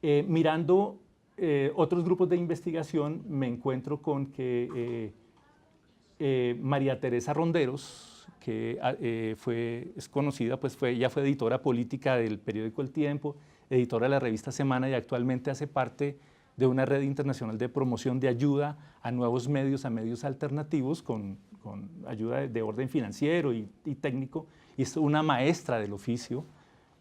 Mirando otros grupos de investigación, me encuentro con que María Teresa Ronderos, que es conocida, pues ella fue editora política del periódico El Tiempo, editora de la revista Semana, y actualmente hace parte de una red internacional de promoción de ayuda a nuevos medios, a medios alternativos, con ayuda de orden financiero y técnico, y es una maestra del oficio.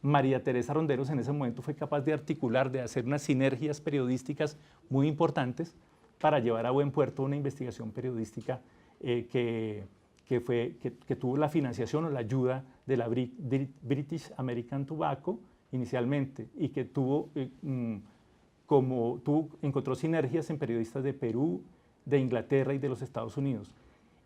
María Teresa Ronderos en ese momento fue capaz de articular, de hacer unas sinergias periodísticas muy importantes para llevar a buen puerto una investigación periodística que tuvo la financiación o la ayuda de la British American Tobacco inicialmente, y que encontró sinergias en periodistas de Perú, de Inglaterra y de los Estados Unidos.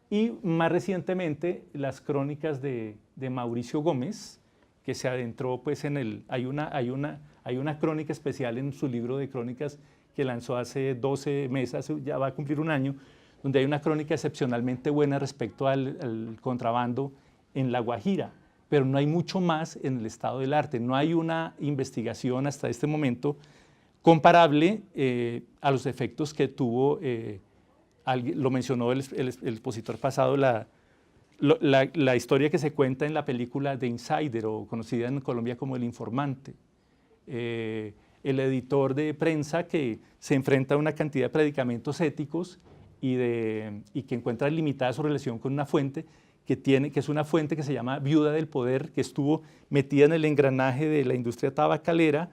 Y más recientemente las crónicas de Mauricio Gómez, que se adentró pues hay una crónica especial en su libro de crónicas que lanzó hace 12 meses, ya va a cumplir un año, donde hay una crónica excepcionalmente buena respecto al contrabando en La Guajira, pero no hay mucho más en el estado del arte, no hay una investigación hasta este momento comparable a los efectos que tuvo, lo mencionó el expositor pasado, la historia que se cuenta en la película The Insider, o conocida en Colombia como El Informante. El editor de prensa que se enfrenta a una cantidad de predicamentos éticos y que encuentra limitada su relación con una fuente que es una fuente que se llama Viuda del Poder, que estuvo metida en el engranaje de la industria tabacalera.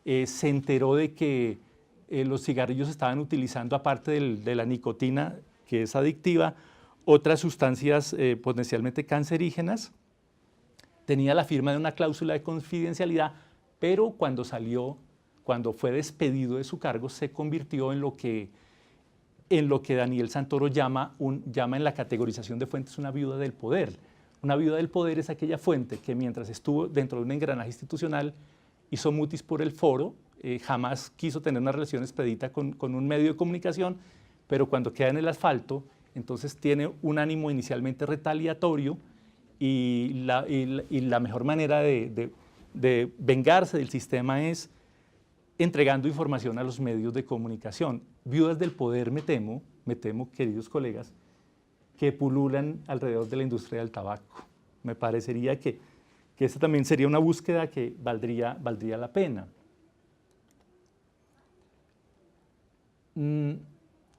Se enteró de que los cigarrillos estaban utilizando, aparte de la nicotina, que es adictiva, otras sustancias potencialmente cancerígenas. Tenía la firma de una cláusula de confidencialidad, pero cuando fue despedido de su cargo, se convirtió en lo que Daniel Santoro llama en la categorización de fuentes una viuda del poder. Una viuda del poder es aquella fuente que, mientras estuvo dentro de un engranaje institucional, hizo mutis por el foro, jamás quiso tener una relación expedita con un medio de comunicación, pero cuando queda en el asfalto, entonces tiene un ánimo inicialmente retaliatorio, y la mejor manera de vengarse del sistema es entregando información a los medios de comunicación. Viudas del poder, me temo, queridos colegas, que pululan alrededor de la industria del tabaco. Me parecería que esta también sería una búsqueda que valdría la pena.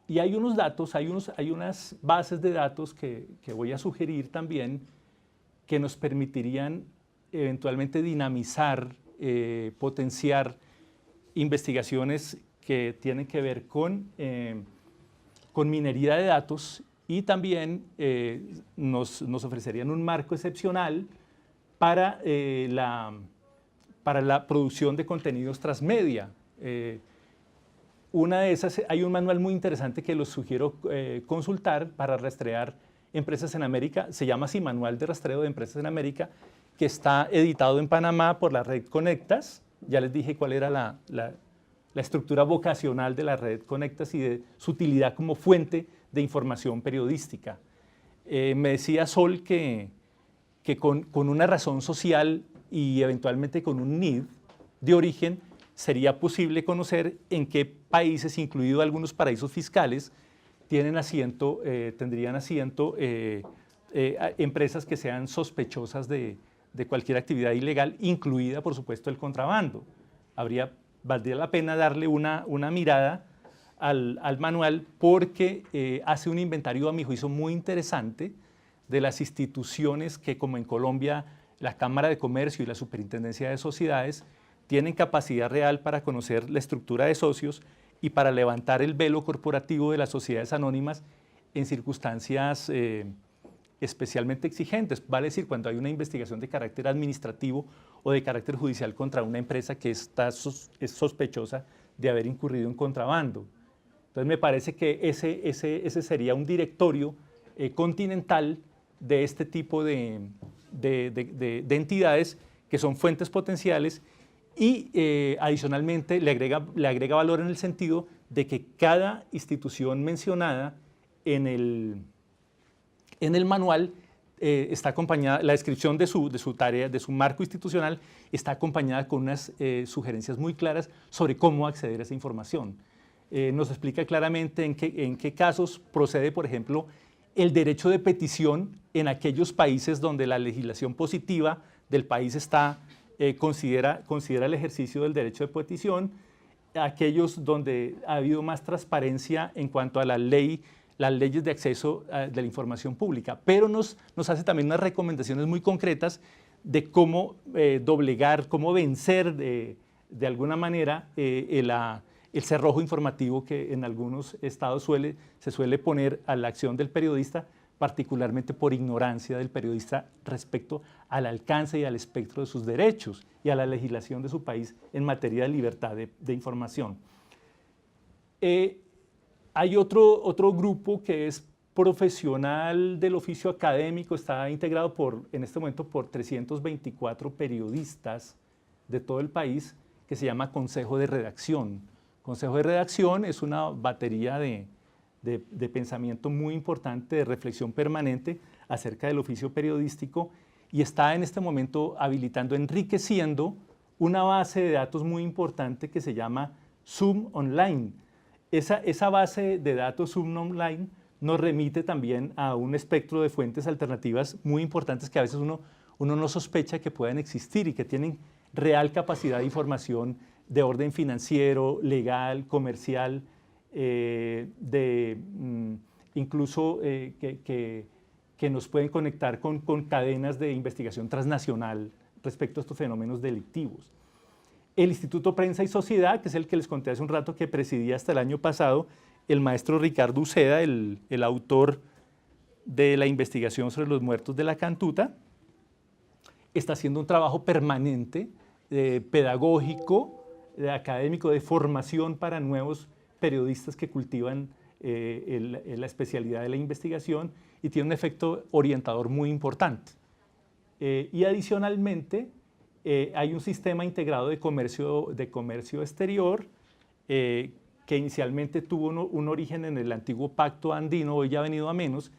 Y hay unos datos, hay unas bases de datos que voy a sugerir también, que nos permitirían eventualmente dinamizar, potenciar investigaciones que tienen que ver con minería de datos, y también nos ofrecerían un marco excepcional para la producción de contenidos transmedia. Una de esas, hay un manual muy interesante que los sugiero consultar para rastrear empresas en América, se llama así, Manual de Rastreo de Empresas en América, que está editado en Panamá por la red Conectas. Ya les dije cuál era la estructura vocacional de la red Conectas y de su utilidad como fuente de información periodística. Me decía Sol que con una razón social y eventualmente con un NID de origen, sería posible conocer en qué países, incluidos algunos paraísos fiscales, tendrían asiento empresas que sean sospechosas de cualquier actividad ilegal, incluida, por supuesto, el contrabando. Valdría la pena darle una mirada al manual, porque hace un inventario, a mi juicio, muy interesante de las instituciones que, como en Colombia, la Cámara de Comercio y la Superintendencia de Sociedades, tienen capacidad real para conocer la estructura de socios y para levantar el velo corporativo de las sociedades anónimas en circunstancias especialmente exigentes. Vale decir, cuando hay una investigación de carácter administrativo o de carácter judicial contra una empresa que es sospechosa de haber incurrido en contrabando. Entonces me parece que ese sería un directorio continental de este tipo de entidades que son fuentes potenciales, y adicionalmente le agrega valor en el sentido de que cada institución mencionada en el manual está acompañada, la descripción de su tarea, de su marco institucional, está acompañada con unas sugerencias muy claras sobre cómo acceder a esa información. Nos explica claramente en qué casos procede, por ejemplo, el derecho de petición en aquellos países donde la legislación positiva del país considera el ejercicio del derecho de petición, aquellos donde ha habido más transparencia en cuanto a las leyes de acceso de la información pública, pero nos hace también unas recomendaciones muy concretas de cómo doblegar, cómo vencer de alguna manera el cerrojo informativo que en algunos estados se suele poner a la acción del periodista, particularmente por ignorancia del periodista respecto al alcance y al espectro de sus derechos y a la legislación de su país en materia de libertad de información. Hay otro grupo que es profesional del oficio académico, está integrado en este momento por 324 periodistas de todo el país, que se llama Consejo de Redacción. Consejo de Redacción es una batería de pensamiento muy importante, de reflexión permanente acerca del oficio periodístico, y está en este momento habilitando, enriqueciendo una base de datos muy importante que se llama Zoom Online. Esa base de datos Zoom Online nos remite también a un espectro de fuentes alternativas muy importantes que a veces uno no sospecha que puedan existir y que tienen real capacidad de información de orden financiero, legal, comercial, incluso que nos pueden conectar con cadenas de investigación transnacional respecto a estos fenómenos delictivos. El Instituto Prensa y Sociedad, que es el que les conté hace un rato que presidía hasta el año pasado, el maestro Ricardo Uceda, el autor de la investigación sobre los muertos de la Cantuta, está haciendo un trabajo permanente, pedagógico, académico, de formación para nuevos periodistas que cultivan la especialidad de la investigación, y tiene un efecto orientador muy importante. Y adicionalmente hay un sistema integrado de comercio exterior que inicialmente tuvo un origen en el antiguo Pacto Andino, hoy ya ha venido a menos,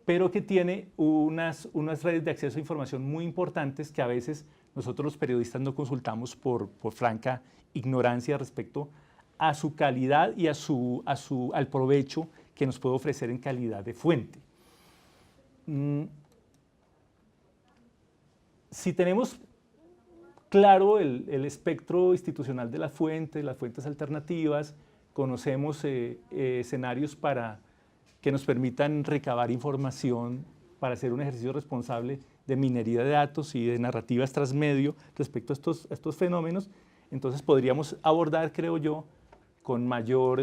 pero que tiene unas redes de acceso a información muy importantes que a veces nosotros los periodistas no consultamos por franca ignorancia respecto a su calidad y al provecho que nos puede ofrecer en calidad de fuente. Si tenemos claro el espectro institucional de las fuentes alternativas, conocemos escenarios que nos permitan recabar información para hacer un ejercicio responsable de minería de datos y de narrativas transmedio respecto a estos fenómenos, entonces podríamos abordar, creo yo, con mayor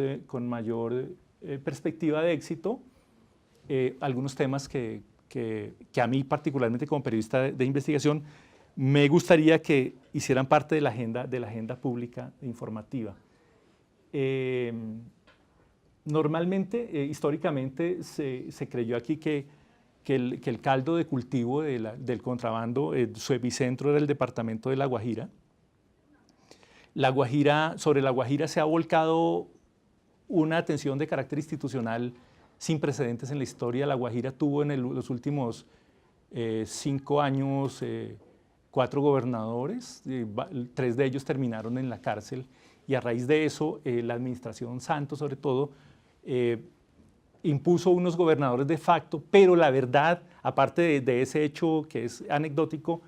perspectiva de éxito algunos temas que a mí particularmente como periodista de investigación me gustaría que hicieran parte de la agenda pública e informativa. Normalmente, históricamente, se creyó aquí que el caldo de cultivo del contrabando, su epicentro era el departamento de La Guajira. Sobre La Guajira se ha volcado una atención de carácter institucional sin precedentes en la historia. La Guajira tuvo en los últimos 5 años 4 gobernadores, 3 de ellos terminaron en la cárcel, y a raíz de eso la administración Santos sobre todo impuso unos gobernadores de facto, pero la verdad, aparte de ese hecho que es anecdótico,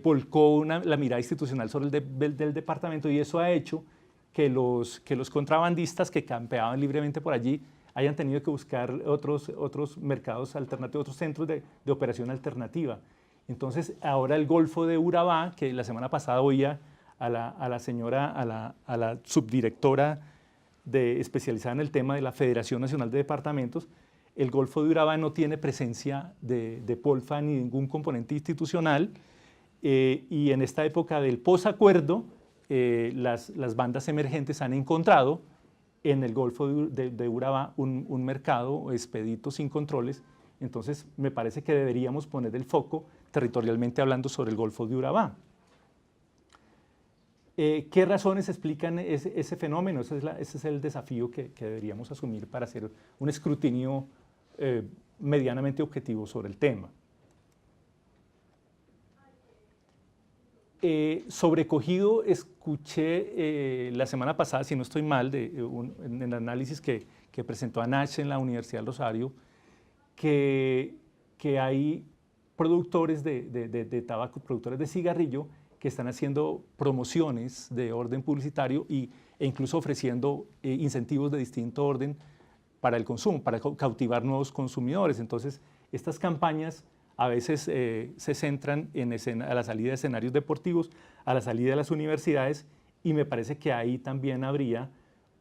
volcó la mirada institucional sobre del departamento, y eso ha hecho que los contrabandistas que campeaban libremente por allí hayan tenido que buscar otros mercados alternativos, otros centros de operación alternativa. Entonces, ahora el Golfo de Urabá, que la semana pasada oía a la subdirectora especializada en el tema de la Federación Nacional de Departamentos, el Golfo de Urabá no tiene presencia de Polfa ni ningún componente institucional, y en esta época del posacuerdo, las bandas emergentes han encontrado en el Golfo de Urabá un mercado expedito sin controles. Entonces, me parece que deberíamos poner el foco territorialmente hablando sobre el Golfo de Urabá. ¿Qué razones explican ese fenómeno? Ese es el desafío que deberíamos asumir para hacer un escrutinio medianamente objetivo sobre el tema. Sobrecogido, escuché la semana pasada, si no estoy mal, en el análisis que presentó ANACH en la Universidad del Rosario, que hay productores de tabaco, productores de cigarrillo, que están haciendo promociones de orden publicitario e incluso ofreciendo incentivos de distinto orden para el consumo, para cautivar nuevos consumidores. Entonces, estas campañas a veces se centran a la salida de escenarios deportivos, a la salida de las universidades, y me parece que ahí también habría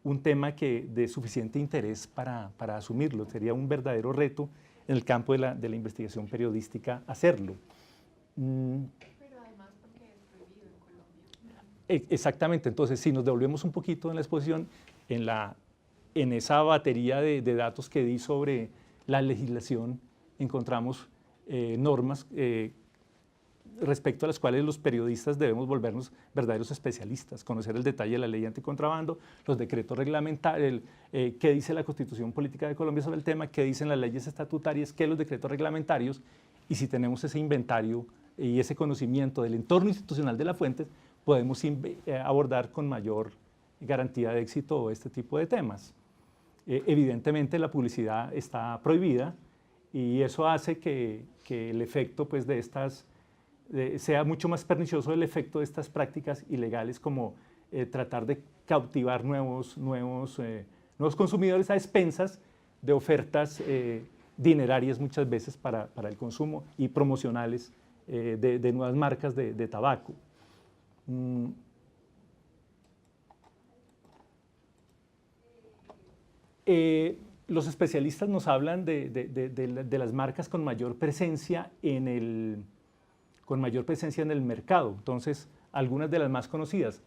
un tema de suficiente interés para asumirlo. Sería un verdadero reto en el campo de la investigación periodística hacerlo. Pero además porque es prohibido en Colombia. Exactamente. Entonces, si nos devolvemos un poquito en la exposición, en esa batería de datos que di sobre la legislación, encontramos normas respecto a las cuales los periodistas debemos volvernos verdaderos especialistas, conocer el detalle de la ley anticontrabando, los decretos reglamentarios, qué dice la Constitución Política de Colombia sobre el tema, qué dicen las leyes estatutarias, qué los decretos reglamentarios, y si tenemos ese inventario y ese conocimiento del entorno institucional de la fuente, podemos abordar con mayor garantía de éxito este tipo de temas. Evidentemente la publicidad está prohibida y eso hace que el efecto pues, de estas sea mucho más pernicioso el efecto de estas prácticas ilegales, como tratar de cautivar nuevos consumidores a expensas de ofertas dinerarias muchas veces para el consumo y promocionales de nuevas marcas de tabaco. Los especialistas nos hablan de las marcas con mayor presencia en el mercado. Entonces, algunas de las más conocidas,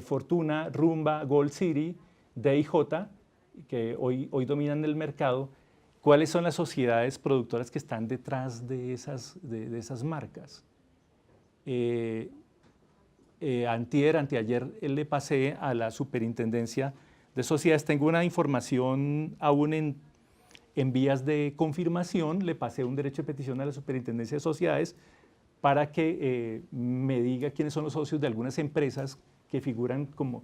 Fortuna, Rumba, Gold City, D&J, que hoy dominan el mercado. ¿Cuáles son las sociedades productoras que están detrás de esas marcas? Anteayer le pasé a la Superintendencia de Sociedades, tengo una información aún en vías de confirmación, le pasé un derecho de petición a la Superintendencia de Sociedades para que me diga quiénes son los socios de algunas empresas que figuran como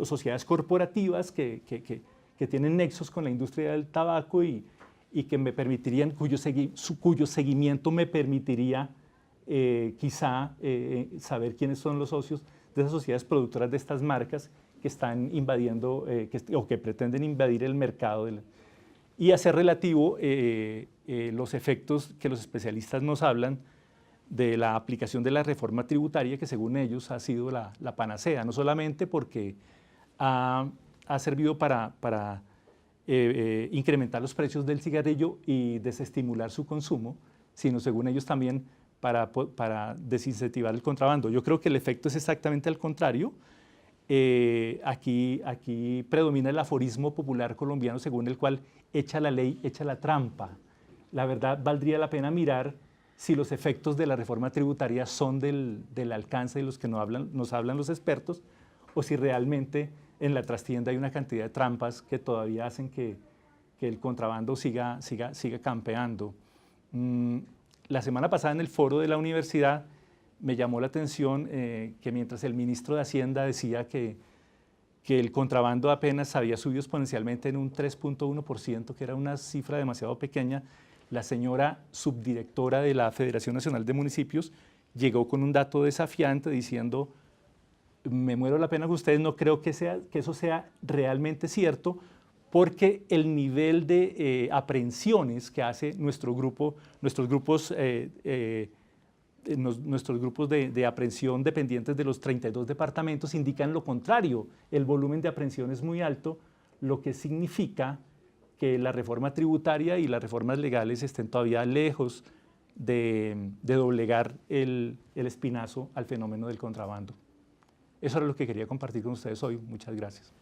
sociedades corporativas que tienen nexos con la industria del tabaco y que me permitirían, cuyo seguimiento me permitiría quizá saber quiénes son los socios de esas sociedades productoras de estas marcas que están invadiendo o que pretenden invadir el mercado y hacer relativo los efectos que los especialistas nos hablan de la aplicación de la reforma tributaria, que según ellos ha sido la panacea, no solamente porque ha servido para incrementar los precios del cigarrillo y desestimular su consumo, sino según ellos también para desincentivar el contrabando. Yo creo que el efecto es exactamente al contrario. Aquí predomina el aforismo popular colombiano según el cual echa la ley, echa la trampa. La verdad, valdría la pena mirar si los efectos de la reforma tributaria son del alcance de los que nos hablan los expertos, o si realmente en la trastienda hay una cantidad de trampas que todavía hacen que el contrabando siga campeando. La semana pasada en el foro de la universidad me llamó la atención que mientras el ministro de Hacienda decía que el contrabando apenas había subido exponencialmente en un 3.1%, que era una cifra demasiado pequeña, la señora subdirectora de la Federación Nacional de Municipios llegó con un dato desafiante diciendo: me muero la pena con ustedes, no creo que eso sea realmente cierto, porque el nivel de aprehensiones que hace nuestros grupos de aprehensión dependientes de los 32 departamentos indican lo contrario. El volumen de aprehensión es muy alto, lo que significa que la reforma tributaria y las reformas legales estén todavía lejos de doblegar el espinazo al fenómeno del contrabando. Eso era lo que quería compartir con ustedes hoy. Muchas gracias.